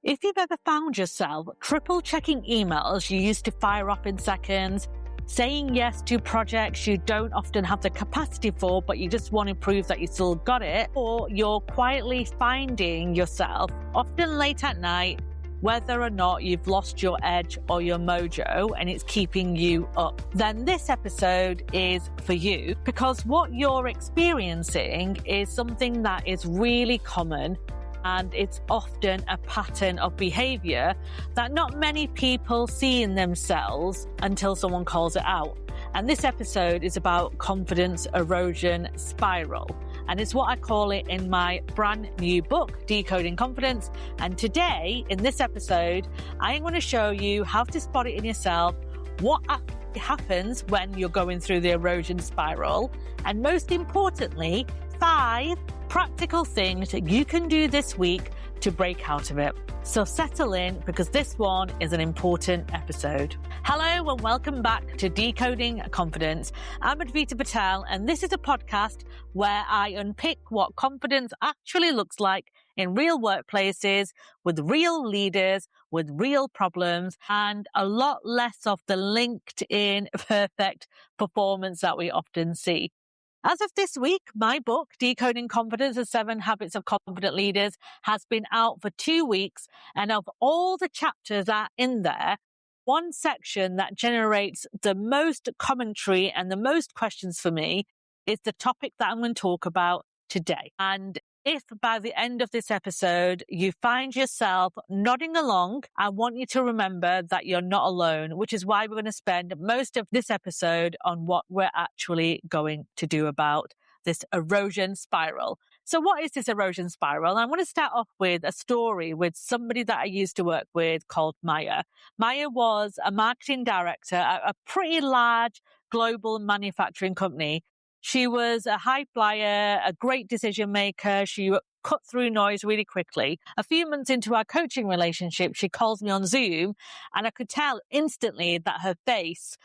If you've ever found yourself triple checking emails you used to fire off in seconds, saying yes to projects you don't often have the capacity for, but you just want to prove that you still got it, or you're quietly finding yourself, often late at night, whether or not you've lost your edge or your mojo and it's keeping you up, then this episode is for you, because what you're experiencing is something that is really common. And it's often a pattern of behaviour that not many people see in themselves until someone calls it out. And this episode is about confidence erosion spiral. And it's what I call it in my brand new book, Decoding Confidence. And today, in this episode, I am going to show you how to spot it in yourself, what happens when you're going through the erosion spiral, and most importantly, 5 practical things that you can do this week to break out of it. So settle in, because this one is an important episode. Hello and welcome back to Decoding Confidence. I'm Advita Patel, and this is a podcast where I unpick what confidence actually looks like in real workplaces, with real leaders, with real problems, and a lot less of the LinkedIn perfect performance that we often see. As of this week, my book, Decoding Confidence, The 7 Habits of Confident Leaders, has been out for 2 weeks. And of all the chapters that are in there, one section that generates the most commentary and the most questions for me is the topic that I'm going to talk about today. And if by the end of this episode, you find yourself nodding along, I want you to remember that you're not alone, which is why we're going to spend most of this episode on what we're actually going to do about this erosion spiral. So what is this erosion spiral? I want to start off with a story with somebody that I used to work with called Maya. Maya was a marketing director at a pretty large global manufacturing company. She was a high flyer, a great decision maker. She cut through noise really quickly. A few months into our coaching relationship, she calls me on Zoom, and I could tell instantly that her face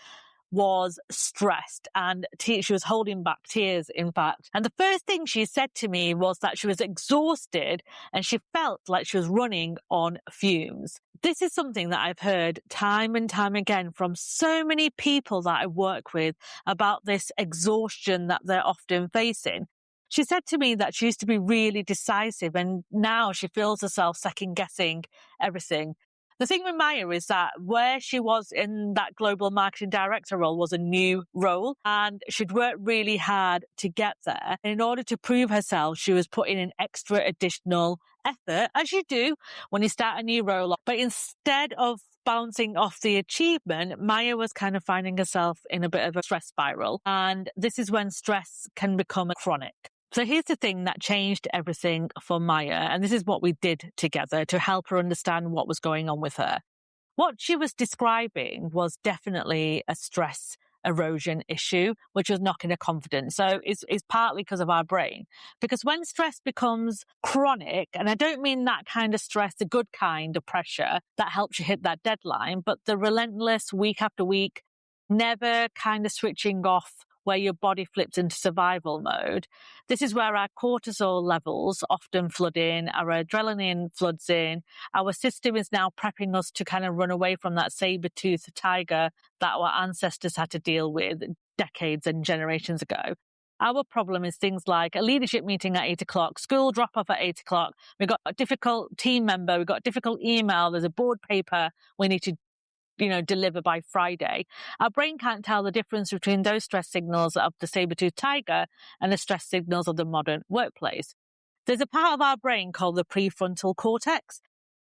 was stressed and she was holding back tears, in fact. And the first thing she said to me was that she was exhausted and she felt like she was running on fumes. This is something that I've heard time and time again from so many people that I work with about this exhaustion that they're often facing. She said to me that she used to be really decisive and now she feels herself second guessing everything. The thing with Maya is that where she was in that global marketing director role was a new role, and she'd worked really hard to get there. And in order to prove herself, she was putting in extra additional effort, as you do when you start a new role. But instead of bouncing off the achievement, Maya was kind of finding herself in a bit of a stress spiral. And this is when stress can become chronic. So here's the thing that changed everything for Maya, and this is what we did together to help her understand what was going on with her. What she was describing was definitely a stress erosion issue, which was knocking her confidence. So it's partly because of our brain. Because when stress becomes chronic, and I don't mean that kind of stress, the good kind of pressure that helps you hit that deadline, but the relentless week after week, never kind of switching off, where your body flips into survival mode. This is where our cortisol levels often flood in, our adrenaline floods in. Our system is now prepping us to kind of run away from that saber-toothed tiger that our ancestors had to deal with decades and generations ago. Our problem is things like a leadership meeting at 8 o'clock, school drop off at 8 o'clock. We've got a difficult team member. We've got a difficult email. There's a board paper we need to deliver by Friday. Our brain can't tell the difference between those stress signals of the saber-toothed tiger and the stress signals of the modern workplace. There's a part of our brain called the prefrontal cortex,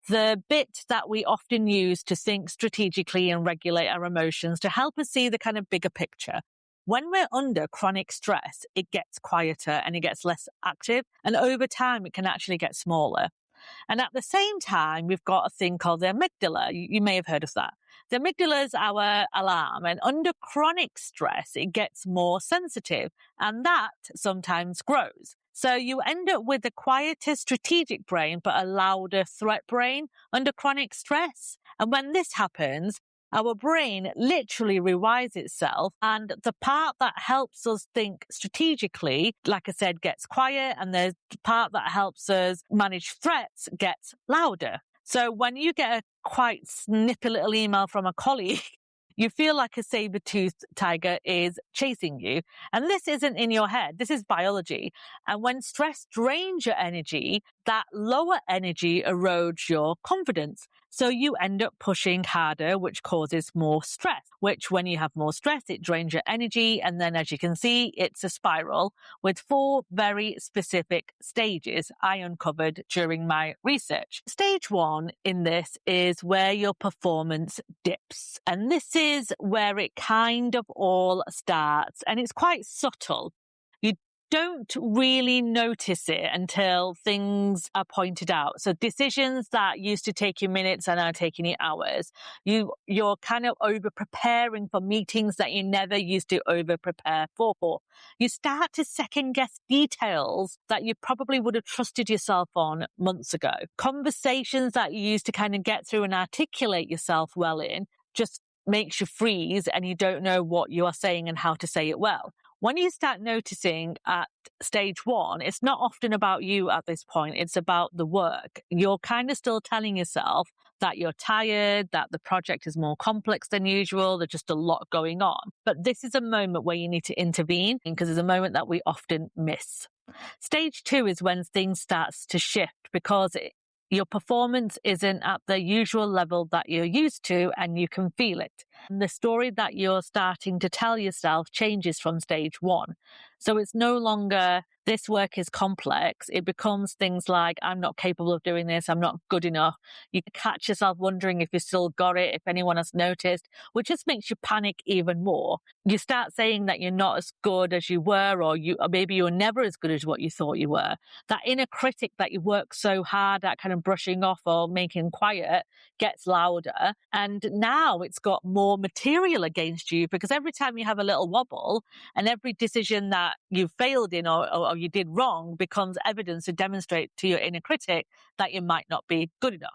the bit that we often use to think strategically and regulate our emotions to help us see the kind of bigger picture. When we're under chronic stress, it gets quieter and it gets less active, and over time it can actually get smaller. And at the same time, we've got a thing called the amygdala. You may have heard of that. The amygdala is our alarm, and under chronic stress, it gets more sensitive, and that sometimes grows. So you end up with a quieter strategic brain, but a louder threat brain under chronic stress. And when this happens, our brain literally rewires itself, and the part that helps us think strategically, like I said, gets quiet, and the part that helps us manage threats gets louder. So when you get a quite snippy little email from a colleague, you feel like a saber-toothed tiger is chasing you. And this isn't in your head. This is biology. And when stress drains your energy, that lower energy erodes your confidence. So you end up pushing harder, which causes more stress, which when you have more stress, it drains your energy. And then as you can see, it's a spiral with 4 very specific stages I uncovered during my research. Stage 1 in this is where your performance dips. And this is where it kind of all starts. And it's quite subtle. You don't really notice it until things are pointed out. So decisions that used to take you minutes are now taking you hours. You're kind of over preparing for meetings that you never used to over prepare for. You start to second guess details that you probably would have trusted yourself on months ago. Conversations that you used to kind of get through and articulate yourself well in just makes you freeze and you don't know what you are saying and how to say it well. When you start noticing at stage 1, it's not often about you at this point. It's about the work. You're kind of still telling yourself that you're tired, that the project is more complex than usual. There's just a lot going on. But this is a moment where you need to intervene because it's a moment that we often miss. Stage 2 is when things starts to shift because your performance isn't at the usual level that you're used to and you can feel it. And the story that you're starting to tell yourself changes from stage 1. So it's no longer this work is complex. It becomes things like, I'm not capable of doing this. I'm not good enough. You catch yourself wondering if you still got it, if anyone has noticed, which just makes you panic even more. You start saying that you're not as good as you were, or maybe you're never as good as what you thought you were. That inner critic that you work so hard at kind of brushing off or making quiet gets louder. And now it's got more material against you because every time you have a little wobble and every decision that you failed in or you did wrong becomes evidence to demonstrate to your inner critic that you might not be good enough.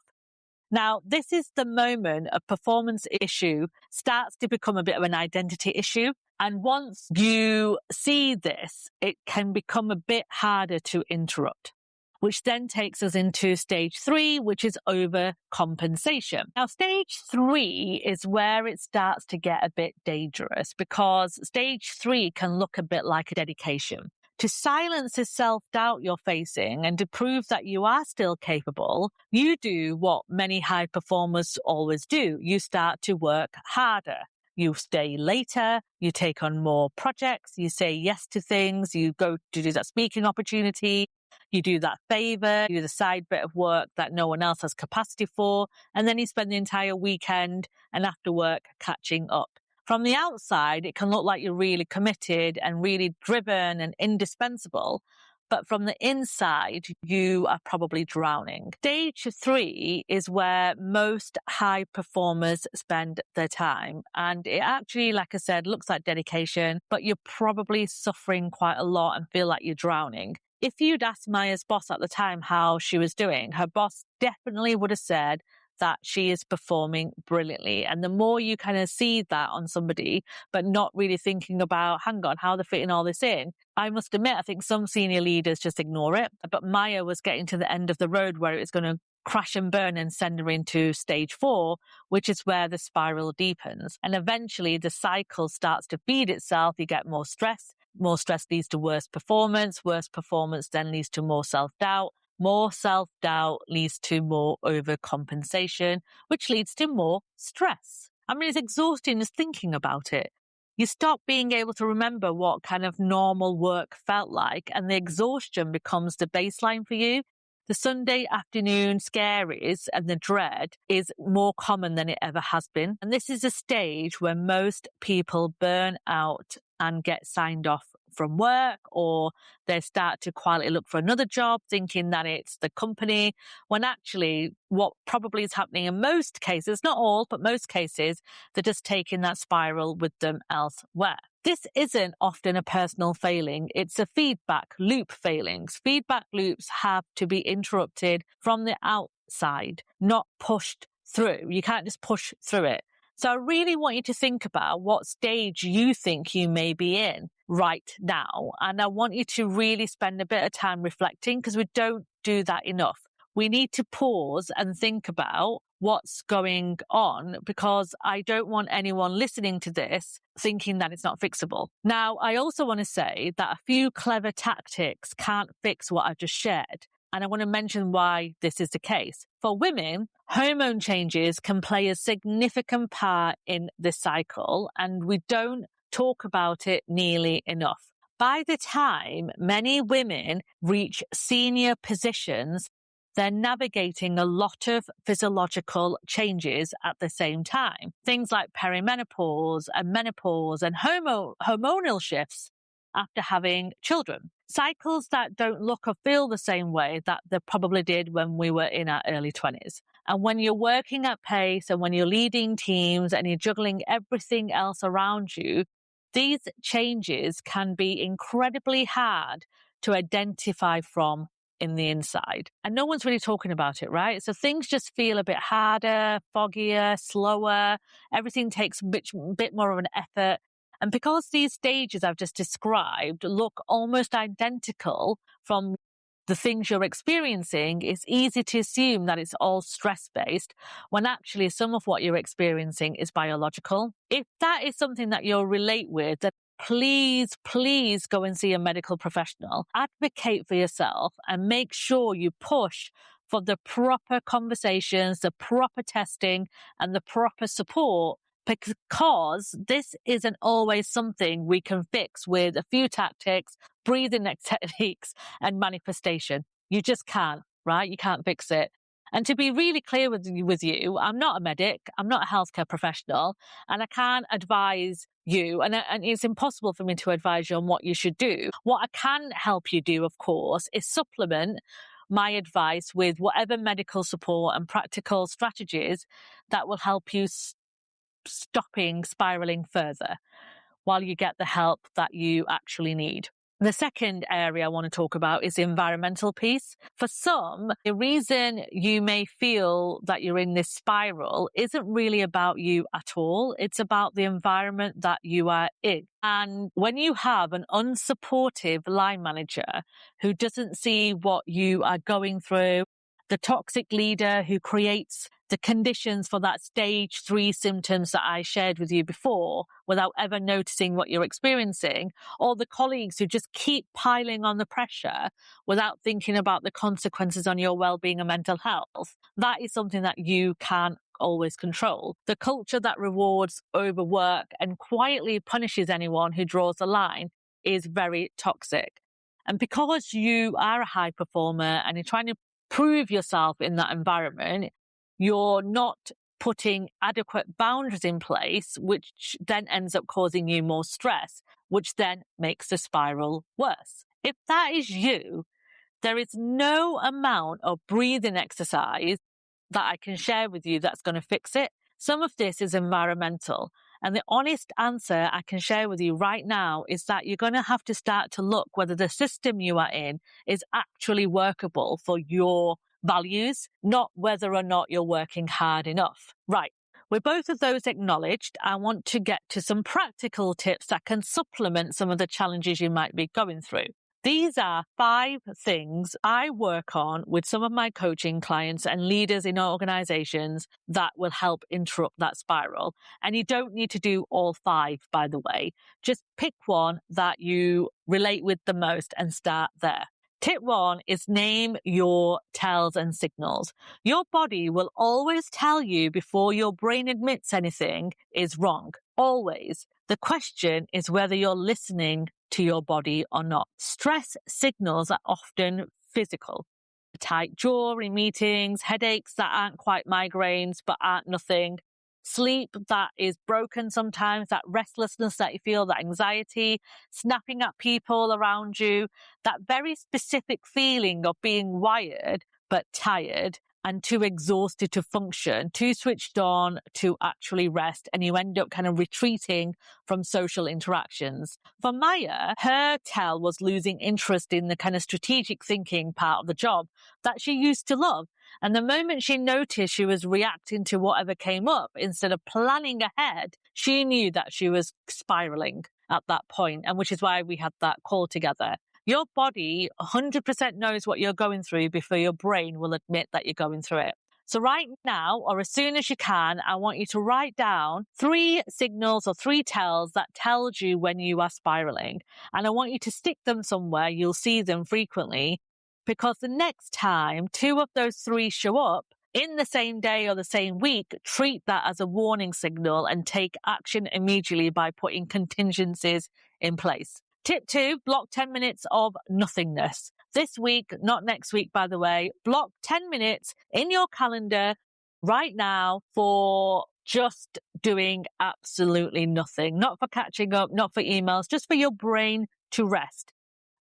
Now, this is the moment a performance issue starts to become a bit of an identity issue. And once you see this, it can become a bit harder to interrupt, which then takes us into stage 3, which is overcompensation. Now, stage 3 is where it starts to get a bit dangerous because stage 3 can look a bit like a dedication. To silence the self-doubt you're facing and to prove that you are still capable, you do what many high performers always do. You start to work harder. You stay later, you take on more projects, you say yes to things, you go to do that speaking opportunity, you do that favor, you do the side bit of work that no one else has capacity for, and then you spend the entire weekend and after work catching up. From the outside, it can look like you're really committed and really driven and indispensable. But from the inside, you are probably drowning. Stage 3 is where most high performers spend their time. And it actually, like I said, looks like dedication, but you're probably suffering quite a lot and feel like you're drowning. If you'd asked Maya's boss at the time how she was doing, her boss definitely would have said that she is performing brilliantly. And the more you kind of see that on somebody, but not really thinking about, hang on, how they're fitting all this in. I must admit, I think some senior leaders just ignore it. But Maya was getting to the end of the road where it was going to crash and burn and send her into stage 4, which is where the spiral deepens. And eventually the cycle starts to feed itself. You get more stress. More stress leads to worse performance. Worse performance then leads to more self-doubt. More self-doubt leads to more overcompensation, which leads to more stress. I mean, it's exhausting just thinking about it. You stop being able to remember what kind of normal work felt like, and the exhaustion becomes the baseline for you. The Sunday afternoon scaries and the dread is more common than it ever has been. And this is a stage where most people burn out and get signed off from work, or they start to quietly look for another job thinking that it's the company, when actually what probably is happening in most cases, not all, but most cases, they're just taking that spiral with them elsewhere. This isn't often a personal failing. It's a feedback loop failings. Feedback loops have to be interrupted from the outside, not pushed through. You can't just push through it. So I really want you to think about what stage you think you may be in right now. And I want you to really spend a bit of time reflecting, because we don't do that enough. we need to pause and think about what's going on, because I don't want anyone listening to this thinking that it's not fixable. Now, I also want to say that a few clever tactics can't fix what I've just shared. And I want to mention why this is the case. For women, hormone changes can play a significant part in this cycle, and we don't talk about it nearly enough. By the time many women reach senior positions, they're navigating a lot of physiological changes at the same time. Things like perimenopause and menopause and hormonal shifts after having children. Cycles that don't look or feel the same way that they probably did when we were in our early 20s. And when you're working at pace and when you're leading teams and you're juggling everything else around you, these changes can be incredibly hard to identify from in the inside. And no one's really talking about it, right? So things just feel a bit harder, foggier, slower. Everything takes a bit more of an effort. And because these stages I've just described look almost identical from the things you're experiencing, it's easy to assume that it's all stress-based, when actually some of what you're experiencing is biological. If that is something that you'll relate with, then please go and see a medical professional. Advocate for yourself and make sure you push for the proper conversations, the proper testing, and the proper support, because this isn't always something we can fix with a few tactics, breathing techniques, and manifestation. You just can't, right? You can't fix it. And to be really clear with you, I'm not a medic, I'm not a healthcare professional, and I can't advise you, and it's impossible for me to advise you on what you should do. What I can help you do, of course, is supplement my advice with whatever medical support and practical strategies that will help you stopping spiraling further while you get the help that you actually need. The second area I want to talk about is the environmental piece. For some, the reason you may feel that you're in this spiral isn't really about you at all. It's about the environment that you are in. And when you have an unsupportive line manager who doesn't see what you are going through, the toxic leader who creates the conditions for that stage 3 symptoms that I shared with you before without ever noticing what you're experiencing, or the colleagues who just keep piling on the pressure without thinking about the consequences on your well-being and mental health, that is something that you can't always control. The culture that rewards overwork and quietly punishes anyone who draws the line is very toxic. And because you are a high performer and you're trying to prove yourself in that environment, you're not putting adequate boundaries in place, which then ends up causing you more stress, which then makes the spiral worse. If that is you, there is no amount of breathing exercise that I can share with you that's going to fix it. Some of this is environmental. And the honest answer I can share with you right now is that you're going to have to start to look whether the system you are in is actually workable for your values, not whether or not you're working hard enough. Right. With both of those acknowledged, I want to get to some practical tips that can supplement some of the challenges you might be going through. These are 5 things I work on with some of my coaching clients and leaders in organizations that will help interrupt that spiral. And you don't need to do all 5, by the way. Just pick one that you relate with the most and start there. Tip 1 is name your tells and signals. Your body will always tell you before your brain admits anything is wrong. Always. The question is whether you're listening to your body or not. Stress signals are often physical. A tight jaw in meetings, headaches that aren't quite migraines but aren't nothing, sleep that is broken sometimes, that restlessness that you feel, that anxiety, snapping at people around you, that very specific feeling of being wired but tired and too exhausted to function, too switched on to actually rest, and you end up kind of retreating from social interactions. For Maya, her tell was losing interest in the kind of strategic thinking part of the job that she used to love. And the moment she noticed she was reacting to whatever came up instead of planning ahead, she knew that she was spiraling at that point, and which is why we had that call together. Your body 100% knows what you're going through before your brain will admit that you're going through it. So right now, or as soon as you can, I want you to write down 3 signals or 3 tells that tells you when you are spiraling. And I want you to stick them somewhere. You'll see them frequently, because the next time 2 of those 3 show up in the same day or the same week, treat that as a warning signal and take action immediately by putting contingencies in place. Tip 2, block 10 minutes of nothingness. This week, not next week, by the way, block 10 minutes in your calendar right now for just doing absolutely nothing. Not for catching up, not for emails, just for your brain to rest.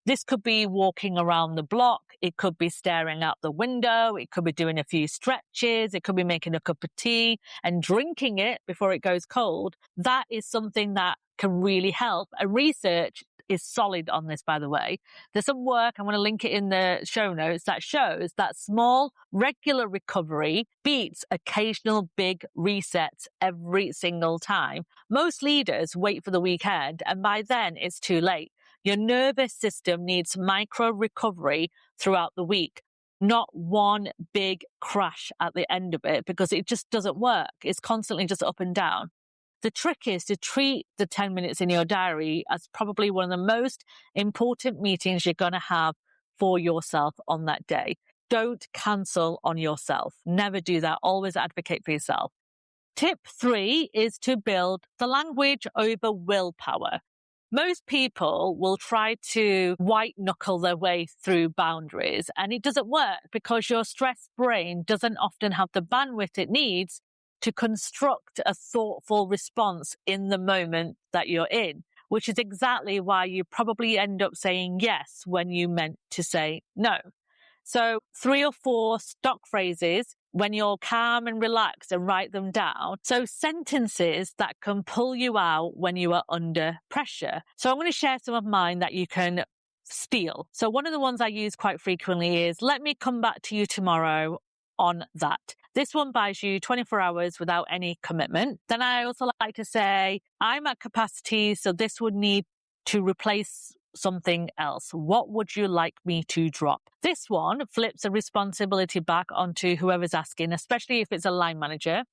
This could be walking around the block. It could be staring out the window. It could be doing a few stretches. It could be making a cup of tea and drinking it before it goes cold. That is something that can really help. And research is solid on this, by the way. There's some work, I'm going to link it in the show notes, that shows that small, regular recovery beats occasional big resets every single time. Most leaders wait for the weekend, and by then it's too late. Your nervous system needs micro recovery throughout the week, not one big crash at the end of it, because it just doesn't work. It's constantly just up and down. The trick is to treat the 10 minutes in your diary as probably one of the most important meetings you're going to have for yourself on that day. Don't cancel on yourself. Never do that. Always advocate for yourself. Tip 3 is to build the language over willpower. Most people will try to white knuckle their way through boundaries, and it doesn't work because your stressed brain doesn't often have the bandwidth it needs to construct a thoughtful response in the moment that you're in, which is exactly why you probably end up saying yes when you meant to say no. So 3 or 4 stock phrases when you're calm and relaxed and write them down. So sentences that can pull you out when you are under pressure. So I'm going to share some of mine that you can steal. So one of the ones I use quite frequently is, let me come back to you tomorrow on that. This one buys you 24 hours without any commitment. Then I also like to say, I'm at capacity, so this would need to replace something else. What would you like me to drop? This one flips a responsibility back onto whoever's asking, especially if it's a line manager.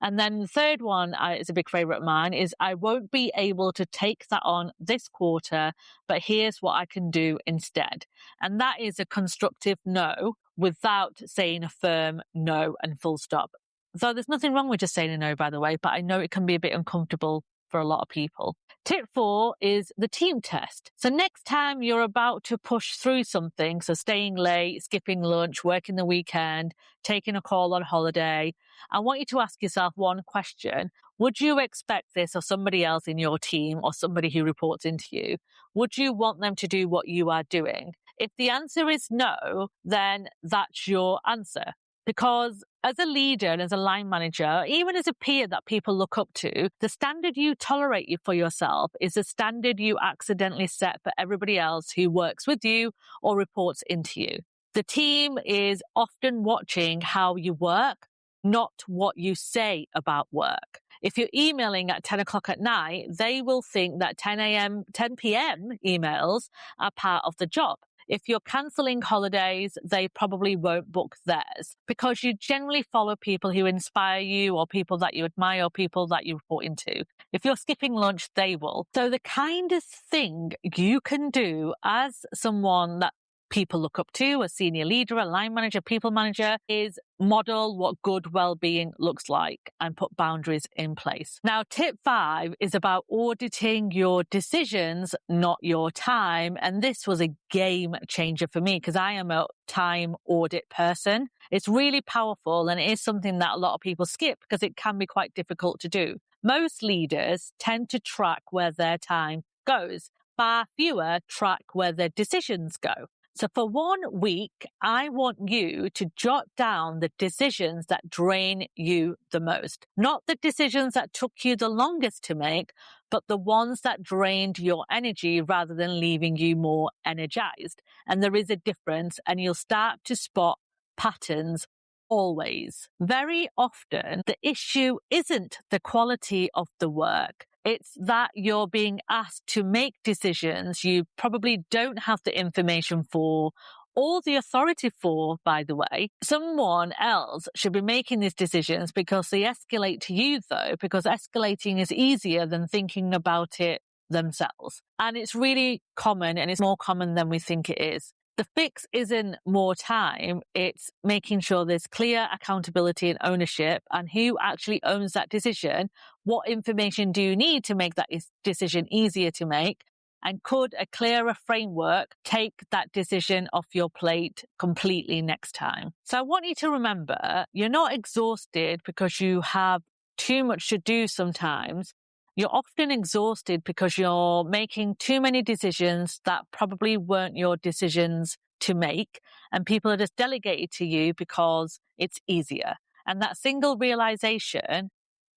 And then the third one is a big favorite of mine is, I won't be able to take that on this quarter, but here's what I can do instead. And that is a constructive no without saying a firm no and full stop. Though there's nothing wrong with just saying a no, by the way, but I know it can be a bit uncomfortable for a lot of people. Tip 4 is the team test. So next time you're about to push through something, so staying late, skipping lunch, working the weekend, taking a call on holiday, I want you to ask yourself one question. Would you expect this of somebody else in your team or somebody who reports into you? Would you want them to do what you are doing? If the answer is no, then that's your answer. Because as a leader and as a line manager, even as a peer that people look up to, the standard you tolerate for yourself is the standard you accidentally set for everybody else who works with you or reports into you. The team is often watching how you work, not what you say about work. If you're emailing at 10 o'clock at night, they will think that 10 p.m. emails are part of the job. If you're cancelling holidays, they probably won't book theirs, because you generally follow people who inspire you or people that you admire or people that you report into. If you're skipping lunch, they will. So the kindest thing you can do as someone that people look up to, a senior leader, a line manager, people manager, is model what good well-being looks like and put boundaries in place. Now, tip 5 is about auditing your decisions, not your time. And this was a game changer for me because I am a time audit person. It's really powerful, and it is something that a lot of people skip because it can be quite difficult to do. Most leaders tend to track where their time goes. Far fewer track where their decisions go. So for 1 week, I want you to jot down the decisions that drain you the most. Not the decisions that took you the longest to make, but the ones that drained your energy rather than leaving you more energized. And there is a difference, and you'll start to spot patterns always. Very often, the issue isn't the quality of the work. It's that you're being asked to make decisions you probably don't have the information for or the authority for, by the way. Someone else should be making these decisions because they escalate to you, though, because escalating is easier than thinking about it themselves. And it's really common, and it's more common than we think it is. The fix isn't more time, it's making sure there's clear accountability and ownership, and who actually owns that decision. What information do you need to make that decision easier to make? And could a clearer framework take that decision off your plate completely next time? So I want you to remember, you're not exhausted because you have too much to do sometimes. You're often exhausted because you're making too many decisions that probably weren't your decisions to make, and people are just delegated to you because it's easier. And that single realization,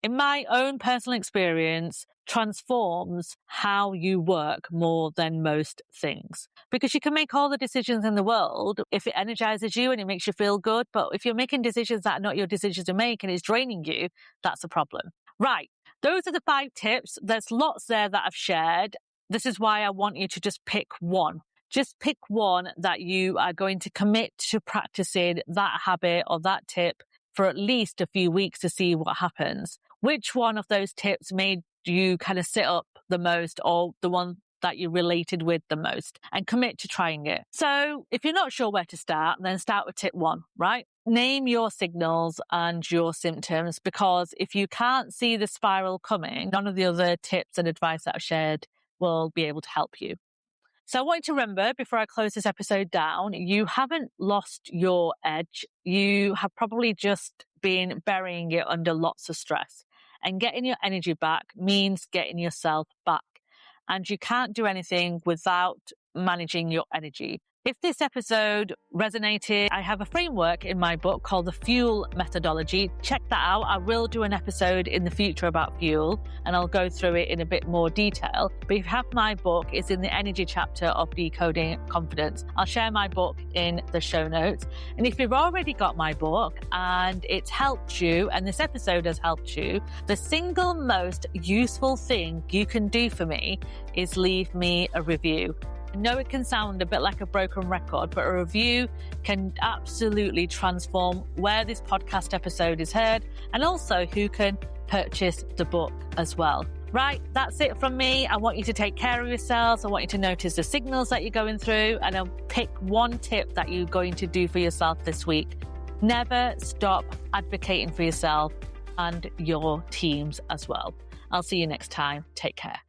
in my own personal experience, transforms how you work more than most things. Because you can make all the decisions in the world if it energizes you and it makes you feel good. But if you're making decisions that are not your decisions to make and it's draining you, that's a problem. Right. Those are the 5 tips. There's lots there that I've shared. This is why I want you to just pick one. Just pick one that you are going to commit to practicing that habit or that tip for at least a few weeks to see what happens. Which one of those tips made you kind of sit up the most, or the one that you related with the most, and commit to trying it. So if you're not sure where to start, then start with tip 1, right? Name your signals and your symptoms, because if you can't see the spiral coming, none of the other tips and advice that I've shared will be able to help you. So I want you to remember, before I close this episode down, you haven't lost your edge. You have probably just been burying it under lots of stress. And getting your energy back means getting yourself back. And you can't do anything without managing your energy. If this episode resonated, I have a framework in my book called the Fuel Methodology. Check that out. I will do an episode in the future about fuel, and I'll go through it in a bit more detail. But if you have my book, it's in the energy chapter of Decoding Confidence. I'll share my book in the show notes. And if you've already got my book and it's helped you, and this episode has helped you, the single most useful thing you can do for me is leave me a review. I know it can sound a bit like a broken record, but a review can absolutely transform where this podcast episode is heard, and also who can purchase the book as well. Right, that's it from me. I want you to take care of yourselves. I want you to notice the signals that you're going through, and I'll pick one tip that you're going to do for yourself this week. Never stop advocating for yourself and your teams as well. I'll see you next time. Take care.